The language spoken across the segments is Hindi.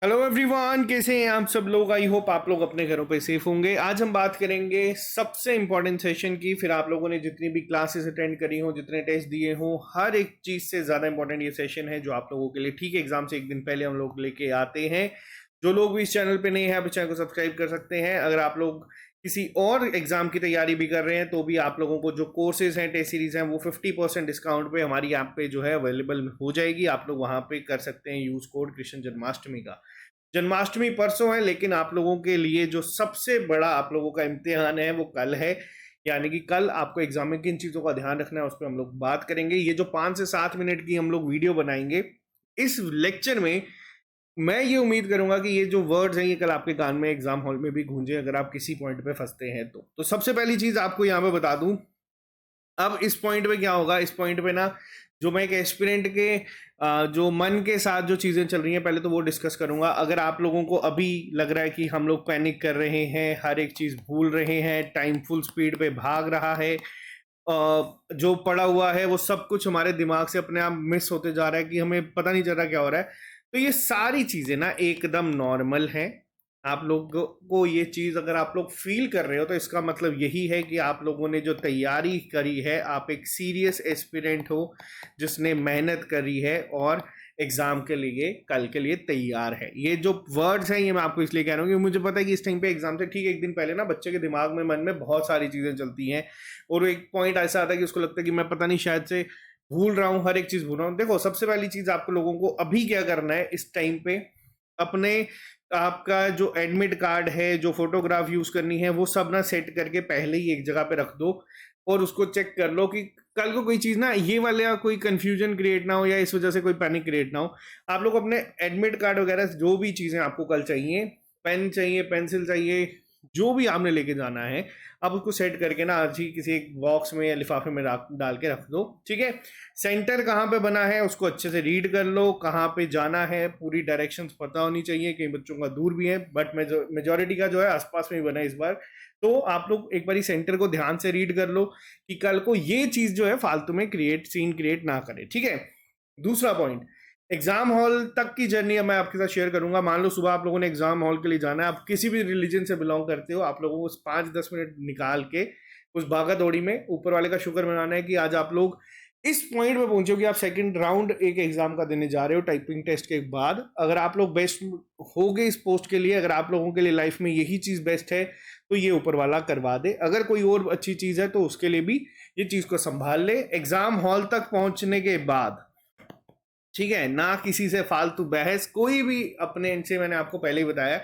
हेलो एवरीवन, कैसे हैं आप सब लोग। आई होप आप लोग अपने घरों पे सेफ होंगे। आज हम बात करेंगे सबसे इंपॉर्टेंट सेशन की। फिर आप लोगों ने जितनी भी क्लासेस अटेंड करी हो, जितने टेस्ट दिए हो, हर एक चीज से ज्यादा इंपॉर्टेंट ये सेशन है जो आप लोगों के लिए ठीक एग्जाम से एक दिन पहले हम लोग लेके आते हैं। जो लोग भी इस चैनल पे नए हैं, आप इस चैनल को सब्सक्राइब कर सकते हैं। अगर आप लोग किसी और एग्जाम की तैयारी भी कर रहे हैं तो भी आप लोगों को जो कोर्सेज हैं, टेस्ट सीरीज हैं, वो 50% डिस्काउंट पे हमारी ऐप पे जो है अवेलेबल हो जाएगी। आप लोग वहां पे कर सकते हैं यूज कोड कृष्ण जन्माष्टमी का। जन्माष्टमी परसों है, लेकिन आप लोगों के लिए जो सबसे बड़ा आप लोगों का इम्तिहान है वो कल है। यानी कि कल आपको एग्जाम में किन चीज़ों का ध्यान रखना है उस पर हम लोग बात करेंगे। ये जो 5 से 7 मिनट की हम लोग वीडियो बनाएंगे, इस लेक्चर में मैं ये उम्मीद करूंगा कि ये जो वर्ड्स हैं ये कल आपके कान में एग्जाम हॉल में भी गूंजे, अगर आप किसी पॉइंट पे फंसते हैं तो सबसे पहली चीज आपको यहाँ पे बता दूं। अब इस पॉइंट पे क्या होगा, इस पॉइंट पे ना जो मैं एक एस्पिरेंट के जो मन के साथ जो चीज़ें चल रही हैं पहले तो वो डिस्कस करूंगा। अगर आप लोगों को अभी लग रहा है कि हम लोग पैनिक कर रहे हैं, हर एक चीज़ भूल रहे हैं, टाइम फुल स्पीड पे भाग रहा है, जो पड़ा हुआ है वो सब कुछ हमारे दिमाग से अपने आप मिस होते जा रहा है कि हमें पता नहीं चल रहा क्या हो रहा है, तो ये सारी चीज़ें ना एकदम नॉर्मल हैं। आप लोगों को ये चीज़ अगर आप लोग फील कर रहे हो तो इसका मतलब यही है कि आप लोगों ने जो तैयारी करी है, आप एक सीरियस एस्पिरेंट हो जिसने मेहनत करी है और एग्जाम के लिए कल के लिए तैयार है। ये जो वर्ड्स हैं ये मैं आपको इसलिए कह रहा हूँ कि मुझे पता है कि इस टाइम पे एग्जाम से ठीक एक दिन पहले ना बच्चे के दिमाग में, मन में बहुत सारी चीज़ें चलती हैं और एक पॉइंट ऐसा आता है कि उसको लगता है कि मैं पता नहीं शायद से भूल रहा हूँ, हर एक चीज़ भूल रहा हूँ। देखो, सबसे पहली चीज़ आपको लोगों को अभी क्या करना है इस टाइम पे, अपने आपका जो एडमिट कार्ड है, जो फोटोग्राफ यूज करनी है, वो सब ना सेट करके पहले ही एक जगह पे रख दो और उसको चेक कर लो कि कल को कोई चीज ना ये वाला कोई कंफ्यूजन क्रिएट ना हो या इस वजह से कोई पैनिक क्रिएट ना हो। आप लोग अपने एडमिट कार्ड वगैरह जो भी चीजें आपको कल चाहिए, पेन चाहिए, पेंसिल चाहिए, जो भी आपने लेके जाना है, आप उसको सेट करके ना आज ही किसी एक बॉक्स में या लिफाफे में डाल के रख दो। ठीक है। सेंटर कहाँ पे बना है उसको अच्छे से रीड कर लो, कहाँ पे जाना है पूरी डायरेक्शंस पता होनी चाहिए। कई बच्चों का दूर भी है बट मेजोरिटी का जो है आसपास में ही बना है इस बार। तो आप लोग एक बार सेंटर को ध्यान से रीड कर लो कि कल को ये चीज जो है फालतू में सीन क्रिएट ना करे। ठीक है। दूसरा पॉइंट, एग्जाम हॉल तक की जर्नी अब मैं आपके साथ शेयर करूंगा। मान लो सुबह आप लोगों ने एग्जाम हॉल के लिए जाना है, आप किसी भी रिलीजन से बिलोंग करते हो, आप लोगों को उस 5-10 मिनट निकाल के उस भागा दौड़ी में ऊपर वाले का शुक्र मनाना है कि आज आप लोग इस पॉइंट पे पहुंचे हो कि आप सेकंड राउंड एक एग्जाम का देने जा रहे हो टाइपिंग टेस्ट के बाद। अगर आप लोग बेस्ट हो गए इस पोस्ट के लिए, अगर आप लोगों के लिए लाइफ में यही चीज बेस्ट है तो ये ऊपर वाला करवा दे। अगर कोई और अच्छी चीज है तो उसके लिए भी ये चीज को संभाल ले। एग्जाम हॉल तक पहुंचने के बाद, ठीक है, ना किसी से फालतू बहस, कोई भी अपने इनसे, मैंने आपको पहले ही बताया,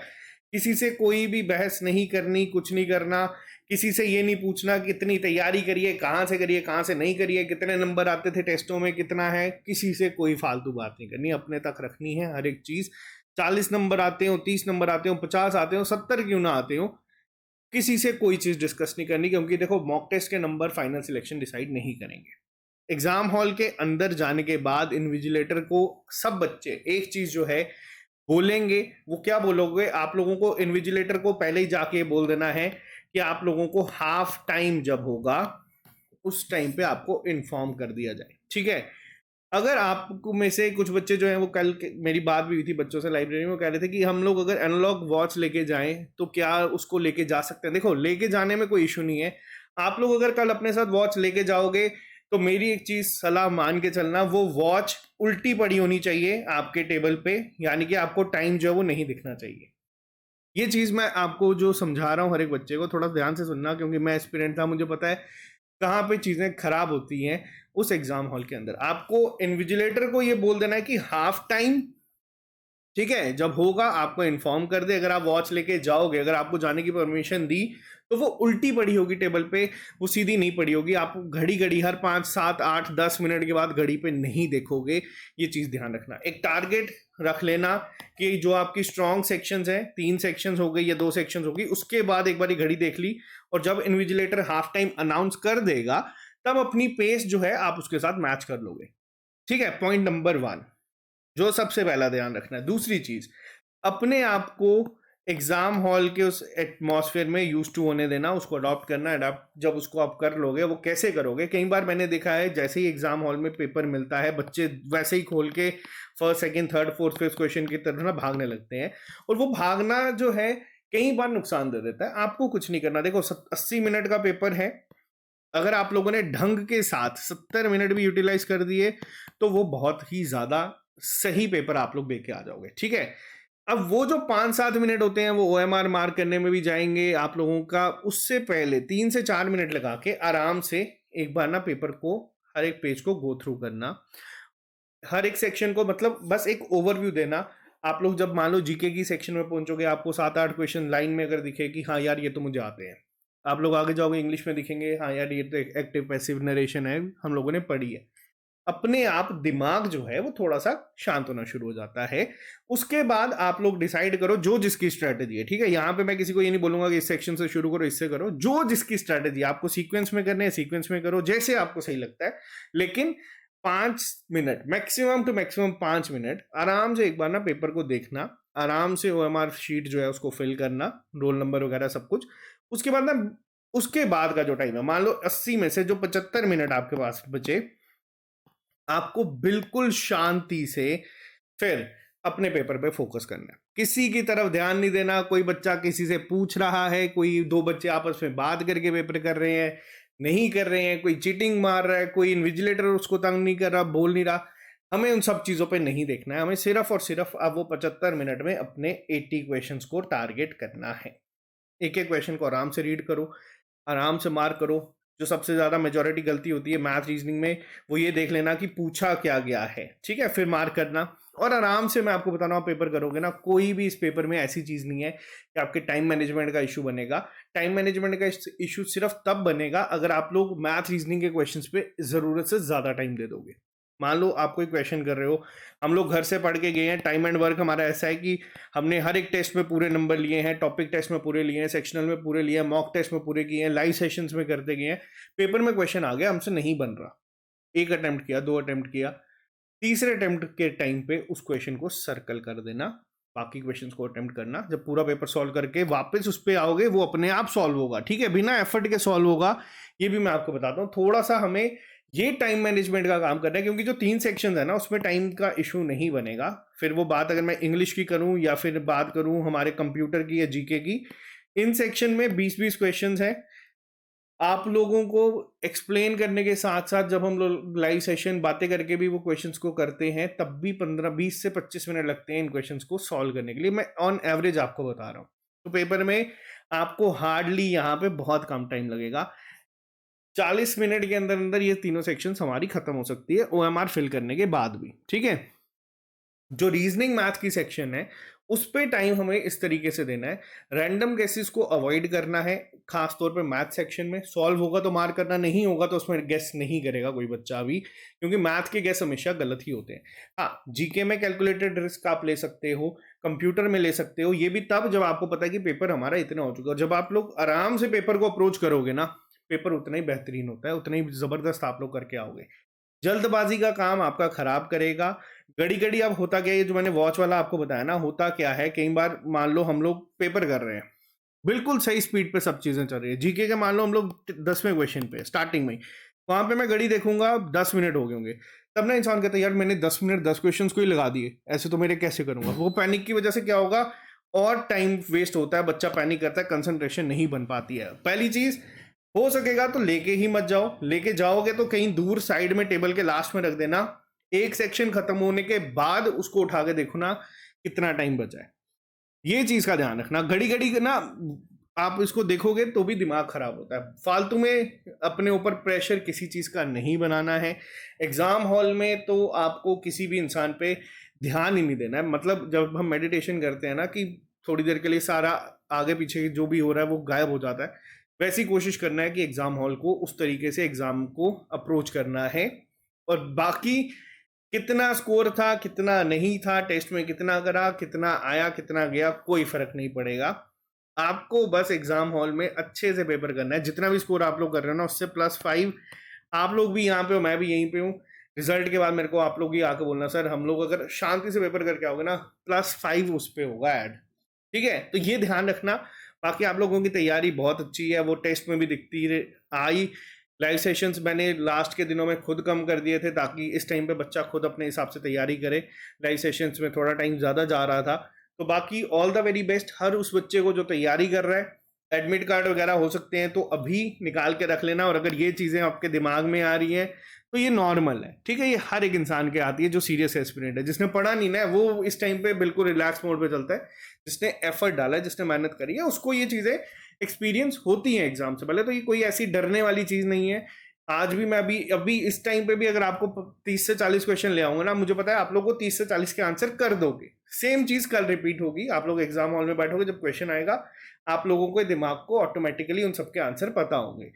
किसी से कोई भी बहस नहीं करनी, कुछ नहीं करना। किसी से ये नहीं पूछना कितनी तैयारी करिए, कहाँ से करिए, कहाँ से नहीं करिए, कितने नंबर आते थे टेस्टों में, कितना है। किसी से कोई फालतू बात नहीं करनी, अपने तक रखनी है हर एक चीज। 40 नंबर आते हो, 30 नंबर आते हो, 50 आते हो, 70 क्यों ना आते हो, किसी से कोई चीज डिस्कस नहीं करनी, क्योंकि देखो मॉक टेस्ट के नंबर फाइनल सिलेक्शन डिसाइड नहीं करेंगे। एग्जाम हॉल के अंदर जाने के बाद इन्विजिलेटर को सब बच्चे एक चीज जो है बोलेंगे। वो क्या बोलोगे, आप लोगों को इन्विजिलेटर को पहले ही जाके बोल देना है कि आप लोगों को हाफ टाइम जब होगा उस टाइम पे आपको इन्फॉर्म कर दिया जाए। ठीक है। अगर आपको में से कुछ बच्चे जो हैं, वो कल मेरी बात भी हुई थी बच्चों से लाइब्रेरी में, वो कह रहे थे कि हम लोग अगर एनालॉग वॉच लेके जाएं तो क्या उसको लेके जा सकते हैं। देखो, लेके जाने में कोई इशू नहीं है। आप लोग अगर कल अपने साथ वॉच लेके जाओगे तो मेरी एक चीज सलाह मान के चलना, वो वॉच उल्टी पड़ी होनी चाहिए आपके टेबल पे, यानी कि आपको टाइम जो है वो नहीं दिखना चाहिए। ये चीज मैं आपको जो समझा रहा हूँ हर एक बच्चे को थोड़ा ध्यान से सुनना, क्योंकि मैं एस्पिरेंट था, मुझे पता है कहाँ पे चीजें खराब होती हैं। उस एग्जाम हॉल के अंदर आपको इन्विजिलेटर को ये बोल देना है कि हाफ टाइम, ठीक है, जब होगा आपको इन्फॉर्म कर दे। अगर आप वॉच लेके जाओगे, अगर आपको जाने की परमिशन दी, तो वो उल्टी पड़ी होगी टेबल पे, वो सीधी नहीं पड़ी होगी। आप घड़ी घड़ी हर 5, 7, 8, 10 मिनट के बाद घड़ी पे नहीं देखोगे। ये चीज ध्यान रखना। एक टारगेट रख लेना कि जो आपकी स्ट्रॉन्ग सेक्शंस हैं, 3 सेक्शंस हो गई या 2 सेक्शंस हो गई, उसके बाद एक बार घड़ी देख ली, और जब इन्विजिलेटर हाफ टाइम अनाउंस कर देगा तब अपनी पेस जो है आप उसके साथ मैच कर लोगे। ठीक है। पॉइंट नंबर 1 जो सबसे पहला ध्यान रखना है। दूसरी चीज, अपने आप को एग्जाम हॉल के उस एटमॉस्फेयर में यूज टू होने देना, उसको अडॉप्ट करना। अडॉप्ट जब उसको आप कर लोगे, वो कैसे करोगे, कई बार मैंने देखा है जैसे ही एग्जाम हॉल में पेपर मिलता है बच्चे वैसे ही खोल के first second third fourth fifth question की तरफ ना भागने लगते हैं, और वो भागना जो है कई बार नुकसान दे देता है। आपको कुछ नहीं करना। देखो 80 मिनट का पेपर है, अगर आप लोगों ने ढंग के साथ 70 मिनट भी यूटिलाइज कर दिए तो वो बहुत ही ज्यादा सही पेपर आप लोग देके आ जाओगे, ठीक है। अब वो जो 5-7 मिनट होते हैं वो ओएमआर मार्क करने में भी जाएंगे आप लोगों का। उससे पहले 3 से 4 मिनट लगा के आराम से एक बार ना पेपर को, हर एक पेज को गो थ्रू करना, हर एक सेक्शन को, मतलब बस एक ओवरव्यू देना। आप लोग जब मान लो जीके की सेक्शन में पहुंचोगे, आपको 7-8 क्वेश्चन लाइन में अगर दिखे कि हाँ यार ये तो मुझे आते हैं, आप लोग आगे जाओगे इंग्लिश में दिखेंगे हाँ यार ये तो एक्टिव पैसिव नरेशन है, हम लोगों ने पढ़ी है। अपने आप दिमाग जो है वो थोड़ा सा शांत होना शुरू हो जाता है। उसके बाद आप लोग डिसाइड करो जो जिसकी स्ट्रेटेजी है, ठीक है। यहाँ पे मैं किसी को ये नहीं बोलूंगा कि इस सेक्शन से शुरू करो, इससे करो, जो जिसकी स्ट्रेटेजी आपको सीक्वेंस में करने हैं सीक्वेंस में करो, जैसे आपको सही लगता है। लेकिन 5 minute maximum to maximum 5 minute आराम से एक बार ना पेपर को देखना, आराम से ओएमआर शीट जो है उसको फिल करना, रोल नंबर वगैरह सब कुछ। उसके बाद ना, उसके बाद का जो टाइम है, मान लो 80 में से जो 75 मिनट आपके पास बचे, आपको बिल्कुल शांति से फिर अपने पेपर पे फोकस करना है। किसी की तरफ ध्यान नहीं देना। कोई बच्चा किसी से पूछ रहा है, कोई दो बच्चे आपस में बात करके पेपर कर रहे हैं, नहीं कर रहे हैं, कोई चीटिंग मार रहा है, कोई इन्विजिलेटर उसको तंग नहीं कर रहा, बोल नहीं रहा, हमें उन सब चीजों पे नहीं देखना है। हमें सिर्फ और सिर्फ अब वो 75 मिनट में अपने 80 क्वेश्चंस को टारगेट करना है। एक एक क्वेश्चन को आराम से रीड करो, आराम से मार्क करो। जो सबसे ज्यादा मेजोरिटी गलती होती है मैथ रीजनिंग में, वो ये देख लेना कि पूछा क्या गया है, ठीक है, फिर मार्क करना। और आराम से मैं आपको बता रहा हूँ पेपर करोगे ना, कोई भी इस पेपर में ऐसी चीज नहीं है कि आपके टाइम मैनेजमेंट का इशू बनेगा। टाइम मैनेजमेंट का इशू सिर्फ तब बनेगा अगर आप लोग मैथ रीजनिंग के क्वेश्चंस पे जरूरत से ज्यादा टाइम दे दोगे। मान लो आप कोई क्वेश्चन कर रहे हो, हम लोग घर से पढ़ के गए हैं, टाइम एंड वर्क हमारा ऐसा है कि हमने हर एक टेस्ट में पूरे नंबर लिए हैं, टॉपिक टेस्ट में पूरे लिए हैं, सेक्शनल में पूरे लिए हैं, मॉक टेस्ट में पूरे किए हैं, लाइव सेशंस में करते गए हैं। पेपर में क्वेश्चन आ गया, हमसे नहीं बन रहा, एक अटेम्प्ट किया, दो अटेम्प्ट किया, तीसरे अटेम्प्ट के टाइम पे उस क्वेश्चन को सर्कल कर देना, बाकी क्वेश्चंस को अटेम्प्ट करना। जब पूरा पेपर सॉल्व करके वापस उस पर आओगे, वो अपने आप सॉल्व होगा, ठीक है, बिना एफर्ट के सॉल्व होगा। ये भी मैं आपको बताता हूँ। थोड़ा सा हमें ये टाइम मैनेजमेंट का काम करना है, क्योंकि जो 3 सेक्शन है ना उसमें टाइम का इशू नहीं बनेगा। फिर वो बात अगर मैं इंग्लिश की करूं या फिर बात करूं हमारे कंप्यूटर की या जीके की, इन सेक्शन में 20-20 क्वेश्चंस हैं। आप लोगों को एक्सप्लेन करने के साथ साथ जब हम लोग लाइव सेशन बातें करके भी वो क्वेश्चंस को करते हैं, तब भी 15-20 से 25 मिनट लगते हैं इन क्वेश्चंस को सॉल्व करने के लिए। मैं ऑन एवरेज आपको बता रहा हूँ। तो पेपर में आपको हार्डली यहाँ पे बहुत कम टाइम लगेगा। 40 मिनट के अंदर अंदर ये तीनों सेक्शन हमारी खत्म हो सकती है ओएमआर फिल करने के बाद भी, ठीक है। जो रीजनिंग मैथ की सेक्शन है उस पे टाइम हमें इस तरीके से देना है, रैंडम गेसेस को अवॉइड करना है। खास तौर पे मैथ सेक्शन में सॉल्व होगा तो मार्क करना, नहीं होगा तो उसमें गेस नहीं करेगा कोई बच्चा भी, क्योंकि मैथ के गेस हमेशा गलत ही होते हैं। हाँ, जीके में कैलकुलेटेड रिस्क आप ले सकते हो, कंप्यूटर में ले सकते हो, ये भी तब जब आपको पता है कि पेपर हमारा इतना हो चुका है। जब आप लोग आराम से पेपर को अप्रोच करोगे ना, पेपर उतना ही बेहतरीन होता है, उतना ही जबरदस्त आप लोग करके आओगे। जल्दबाजी का काम आपका खराब करेगा। घड़ी घड़ी अब होता क्या है, जो मैंने वॉच वाला आपको बताया ना, होता क्या है, कई बार मान लो हम लोग पेपर कर रहे हैं, बिल्कुल सही स्पीड पे सब चीजें चल रही है, जीके के मान लो हम लोग 10वें क्वेश्चन पे स्टार्टिंग में, वहां पे मैं घड़ी देखूंगा 10 मिनट हो गए होंगे, तब ना इंसान कहता है यार मैंने 10 मिनट 10 क्वेश्चन को ही लगा दिए, ऐसे तो मेरे कैसे करूंगा। वो पैनिक की वजह से क्या होगा, और टाइम वेस्ट होता है, बच्चा पैनिक करता है, कंसंट्रेशन नहीं बन पाती है। पहली चीज, हो सकेगा तो लेके ही मत जाओ, लेके जाओगे तो कहीं दूर साइड में टेबल के लास्ट में रख देना। एक सेक्शन खत्म होने के बाद उसको उठा के देखो ना कितना टाइम बचा है, ये चीज का ध्यान रखना। घड़ी घड़ी ना आप इसको देखोगे तो भी दिमाग खराब होता है। फालतू में अपने ऊपर प्रेशर किसी चीज का नहीं बनाना है। एग्जाम हॉल में तो आपको किसी भी इंसान पे ध्यान ही नहीं देना है। मतलब जब हम मेडिटेशन करते हैं ना कि थोड़ी देर के लिए सारा आगे पीछे जो भी हो रहा है वो गायब हो जाता है, वैसी कोशिश करना है कि एग्जाम हॉल को उस तरीके से एग्जाम को अप्रोच करना है। और बाकी कितना स्कोर था कितना नहीं था, टेस्ट में कितना करा, कितना आया कितना गया, कोई फर्क नहीं पड़ेगा। आपको बस एग्जाम हॉल में अच्छे से पेपर करना है। जितना भी स्कोर आप लोग कर रहे हो ना उससे +5। आप लोग भी यहाँ पे हो, मैं भी यहीं पे हूँ। रिजल्ट के बाद मेरे को आप लोग ही आके बोलना सर हम लोग अगर शांति से पेपर करके आओगे ना +5 उस पर होगा ऐड, ठीक है, तो ये ध्यान रखना। बाकी आप लोगों की तैयारी बहुत अच्छी है, वो टेस्ट में भी दिखती आई। लाइव सेशंस मैंने लास्ट के दिनों में खुद कम कर दिए थे ताकि इस टाइम पे बच्चा खुद अपने हिसाब से तैयारी करे। लाइव सेशंस में थोड़ा टाइम ज़्यादा जा रहा था। तो बाकी ऑल द वेरी बेस्ट हर उस बच्चे को जो तैयारी कर रहा है। एडमिट कार्ड वगैरह हो सकते हैं तो अभी निकाल के रख लेना, और अगर ये चीज़ें आपके दिमाग में आ रही हैं तो ये नॉर्मल है, ठीक है। ये हर एक इंसान के आती है जो सीरियस एस्पिरेंट है। जिसने पढ़ा नहीं ना वो इस टाइम पे बिल्कुल रिलैक्स मोड पे चलता है। जिसने एफर्ट डाला है, जिसने मेहनत करी है, उसको ये चीज़ें एक्सपीरियंस होती हैं एग्जाम से पहले। तो ये कोई ऐसी डरने वाली चीज़ नहीं है। आज भी मैं अभी इस टाइम पे भी अगर आपको 30 से 40 क्वेश्चन ले आऊंगा ना, मुझे पता है आप लोग को 30 से 40 के आंसर कर दोगे। सेम चीज कल रिपीट होगी। आप लोग एग्जाम हॉल में बैठोगे, जब क्वेश्चन आएगा आप लोगों को दिमाग को ऑटोमेटिकली उन सबके आंसर पता होंगे।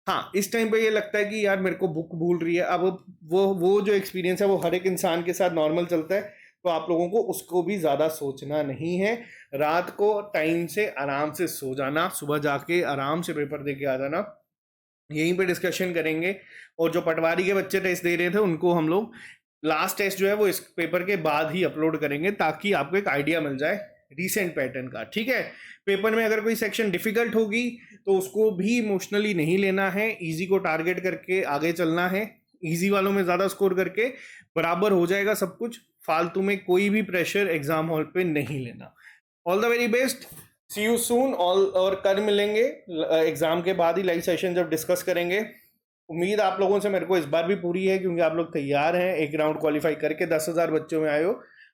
हाँ, इस टाइम पे ये लगता है कि यार मेरे को बुक भूल रही है। अब वो जो एक्सपीरियंस है वो हर एक इंसान के साथ नॉर्मल चलता है। तो आप लोगों को उसको भी ज़्यादा सोचना नहीं है। रात को टाइम से आराम से सो जाना, सुबह जाके आराम से पेपर दे के आ जाना। यहीं पे डिस्कशन करेंगे। और जो पटवारी के बच्चे टेस्ट दे रहे थे उनको हम लोग लास्ट टेस्ट जो है वो इस पेपर के बाद ही अपलोड करेंगे, ताकि आपको एक आइडिया मिल जाए रीसेंट पैटर्न का, ठीक है। पेपर में अगर कोई सेक्शन डिफिकल्ट होगी तो उसको भी इमोशनली नहीं लेना है, इजी को टारगेट करके आगे चलना है। इजी वालों में ज़्यादा स्कोर करके बराबर हो जाएगा सब कुछ। फालतू में कोई भी प्रेशर एग्जाम हॉल पे नहीं लेना। All the very best, see you soon. और कल मिलेंगे एग्जाम के बाद ही लाइव सेशन जब डिस्कस करेंगे। उम्मीद आप लोगों से मेरे को इस बार भी पूरी है, क्योंकि आप लोग तैयार हैं। एक राउंड क्वालिफाई करके 10,000 बच्चों में आए हो,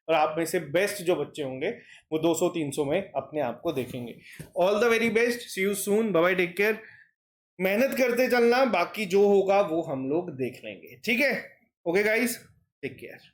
और आप में से बेस्ट जो बच्चे होंगे वो 200-300 में अपने आप को देखेंगे। All the very best, see you soon, bye bye, take care. मेहनत करते चलना, बाकी जो होगा वो हम लोग देख लेंगे, ठीक है। Okay guys, take care.